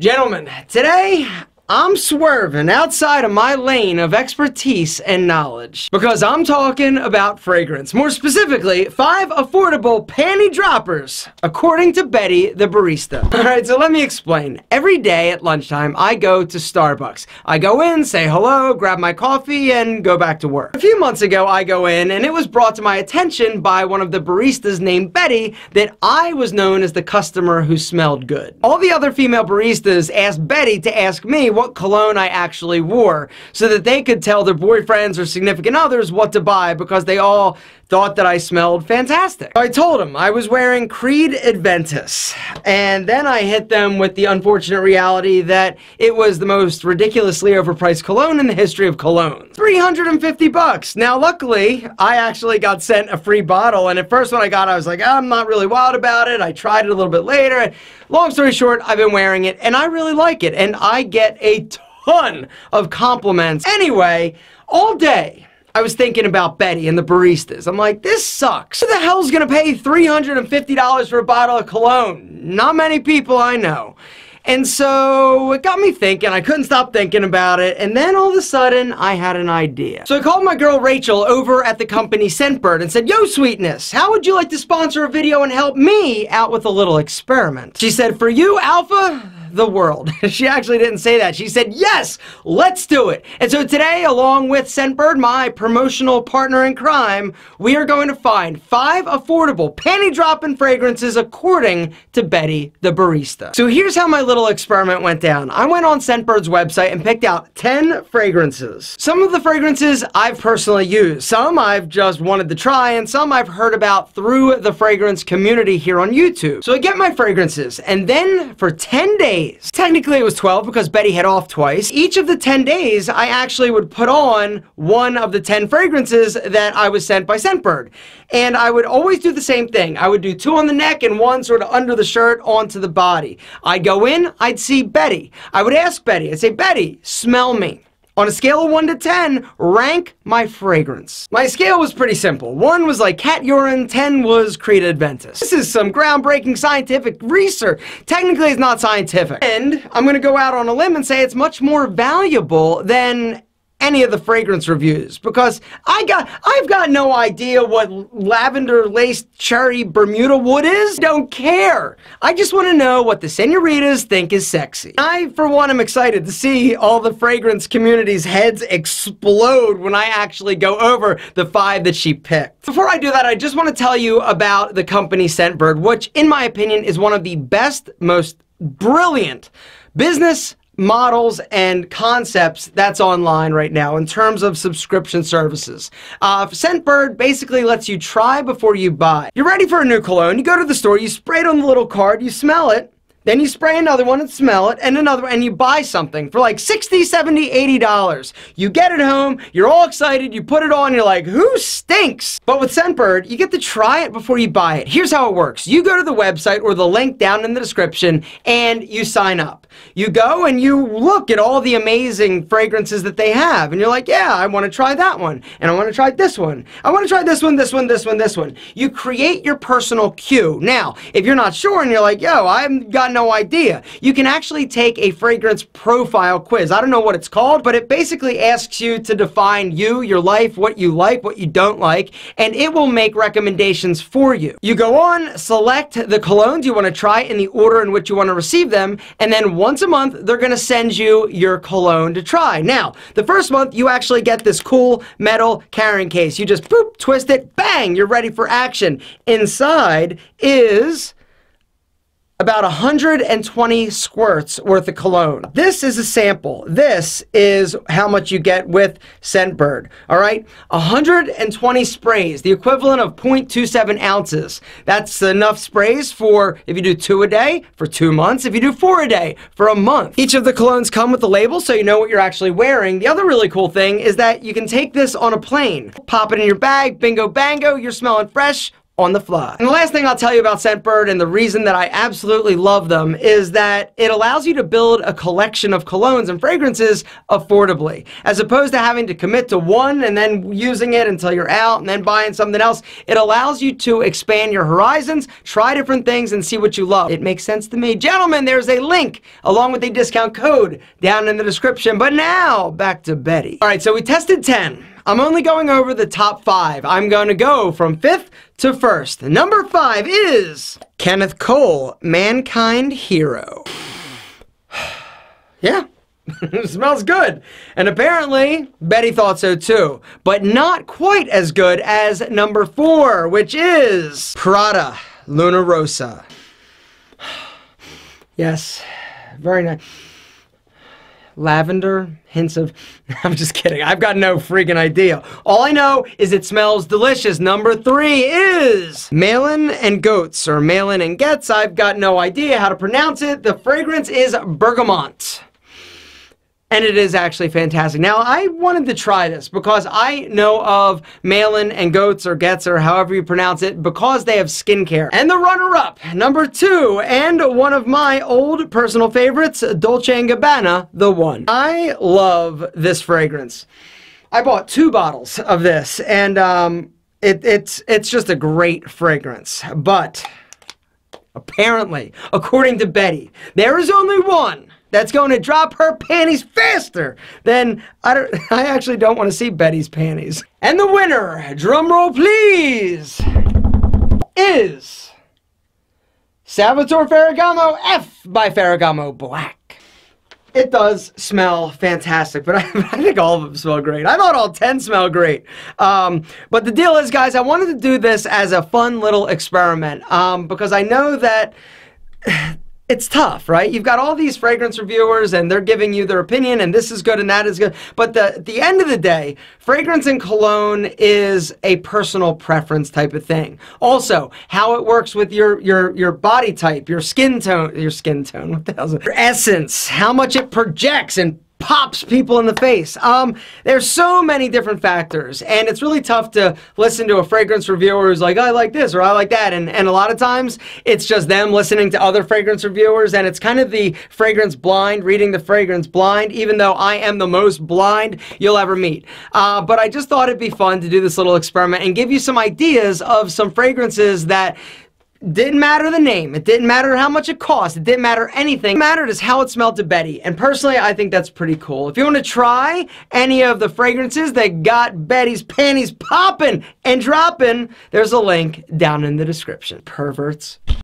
Gentlemen, today I'm swerving outside of my lane of expertise and knowledge because I'm talking about fragrance. More specifically, 5 affordable panty droppers, according to Betty the Barista. Alright, so let me explain. Every day at lunchtime, I go to Starbucks. I go in, say hello, grab my coffee, and go back to work. A few months ago, I go in, and it was brought to my attention by one of the baristas named Betty that I was known as the customer who smelled good. All the other female baristas asked Betty to ask me what cologne I actually wore so that they could tell their boyfriends or significant others what to buy because they all thought that I smelled fantastic. I told them I was wearing Creed Adventus, and then I hit them with the unfortunate reality that it was the most ridiculously overpriced cologne in the history of cologne. $350. Now luckily, I actually got sent a free bottle, and at first when I got it, I was like, I'm not really wild about it. I tried it a little bit later. Long story short, I've been wearing it, and I really like it, and I get a ton of compliments. Anyway, all day, I was thinking about Betty and the baristas. I'm like, this sucks. Who the hell's gonna pay $350 for a bottle of cologne? Not many people I know. And so it got me thinking. I couldn't stop thinking about it, and then all of a sudden I had an idea. So I called my girl Rachel over at the company Scentbird and said, yo sweetness, how would you like to sponsor a video and help me out with a little experiment? She said, for you, Alpha, the world. She actually didn't say that. She said, yes, let's do it. And so today, along with Scentbird, my promotional partner in crime, we are going to find 5 affordable panty dropping fragrances according to Betty the Barista. So here's how my little experiment went down. I went on Scentbird's website and picked out 10 fragrances. Some of the fragrances I've personally used. Some I've just wanted to try, and some I've heard about through the fragrance community here on YouTube. So I get my fragrances, and then for 10 days, technically it was 12 because Betty had off twice. Each of the 10 days, I actually would put on one of the 10 fragrances that I was sent by Scentbird. And I would always do the same thing. I would do 2 on the neck and 1 sort of under the shirt onto the body. I'd go in, I'd see Betty. I would ask Betty, I'd say, Betty, smell me. On a scale of 1 to 10, rank my fragrance. My scale was pretty simple. 1 was like cat urine, 10 was Creed Adventus. This is some groundbreaking scientific research. Technically, it's not scientific. And I'm gonna go out on a limb and say it's much more valuable than any of the fragrance reviews because I've got no idea what lavender laced cherry Bermuda wood is. Don't care. I just want to know what the senoritas think is sexy. I, for one, am excited to see all the fragrance community's heads explode when I actually go over the 5 that she picked. Before I do that, I just want to tell you about the company Scentbird, which in my opinion is one of the best, most brilliant business models and concepts that's online right now in terms of subscription services. Scentbird basically lets you try before you buy. You're ready for a new cologne, you go to the store, you spray it on the little card, you smell it, then you spray another one and smell it, and another one, and you buy something for like $60, $70, $80. You get it home, you're all excited, you put it on, you're like, who stinks? But with Scentbird, you get to try it before you buy it. Here's how it works. You go to the website or the link down in the description and you sign up. You go and you look at all the amazing fragrances that they have, and you're like, yeah, I want to try that one, and I want to try this one. I want to try this one, this one, this one, this one. You create your personal queue. Now, if you're not sure and you're like, yo, I've got no idea, you can actually take a fragrance profile quiz. I don't know what it's called, but it basically asks you to define you, your life, what you like, what you don't like, and it will make recommendations for you. You go on, select the colognes you want to try in the order in which you want to receive them, and then once a month, they're going to send you your cologne to try. Now, the first month, you actually get this cool metal carrying case. You just boop, twist it, bang, you're ready for action. Inside is about 120 squirts worth of cologne. This is a sample. This is how much you get with Scentbird. All right, 120 sprays, the equivalent of 0.27 ounces. That's enough sprays for if you do 2 a day for 2 months, if you do 4 a day for a month. Each of the colognes come with a label so you know what you're actually wearing. The other really cool thing is that you can take this on a plane, pop it in your bag, bingo bango, you're smelling fresh on the fly. And the last thing I'll tell you about Scentbird, and the reason that I absolutely love them, is that it allows you to build a collection of colognes and fragrances affordably. As opposed to having to commit to one and then using it until you're out and then buying something else, it allows you to expand your horizons, try different things, and see what you love. It makes sense to me. Gentlemen, there's a link along with a discount code down in the description. But now, back to Betty. All right, so we tested 10. I'm only going over the top 5. I'm going to go from 5th to 1st. Number 5 is Kenneth Cole, Mankind Hero. Yeah, it smells good. And apparently, Betty thought so too. But not quite as good as number 4, which is Prada, Luna Rossa. Yes, very nice. Lavender, hints of... I'm just kidding. I've got no freaking idea. All I know is it smells delicious. Number 3 is Malin and Goats, or Malin and Getz. I've got no idea how to pronounce it. The fragrance is bergamot. And it is actually fantastic. Now, I wanted to try this because I know of Malin and Goats, or Getz, or however you pronounce it, because they have skincare. And the runner-up, number 2, and one of my old personal favorites, Dolce & Gabbana, The One. I love this fragrance. I bought 2 bottles of this, and it's just a great fragrance. But apparently, according to Betty, there is only one that's going to drop her panties faster than... I actually don't want to see Betty's panties. And the winner, drumroll please, is Salvatore Ferragamo F by Ferragamo Black. It does smell fantastic, but I think all of them smell great. I thought all 10 smell great. But the deal is, guys, I wanted to do this as a fun little experiment because I know that... It's tough, right? You've got all these fragrance reviewers and they're giving you their opinion and this is good and that is good. But at the end of the day, fragrance and cologne is a personal preference type of thing. Also, how it works with your body type, your skin tone, what the hell is it? Your essence, how much it projects and pops people in the face. There's so many different factors, and it's really tough to listen to a fragrance reviewer who's like, I like this or I like that, and a lot of times it's just them listening to other fragrance reviewers, and it's kind of the fragrance blind, reading the fragrance blind, even though I am the most blind you'll ever meet. But I just thought it'd be fun to do this little experiment and give you some ideas of some fragrances that didn't matter the name, it didn't matter how much it cost, it didn't matter anything. What mattered is how it smelled to Betty, and personally I think that's pretty cool. If you want to try any of the fragrances that got Betty's panties popping and dropping, there's a link down in the description. Perverts.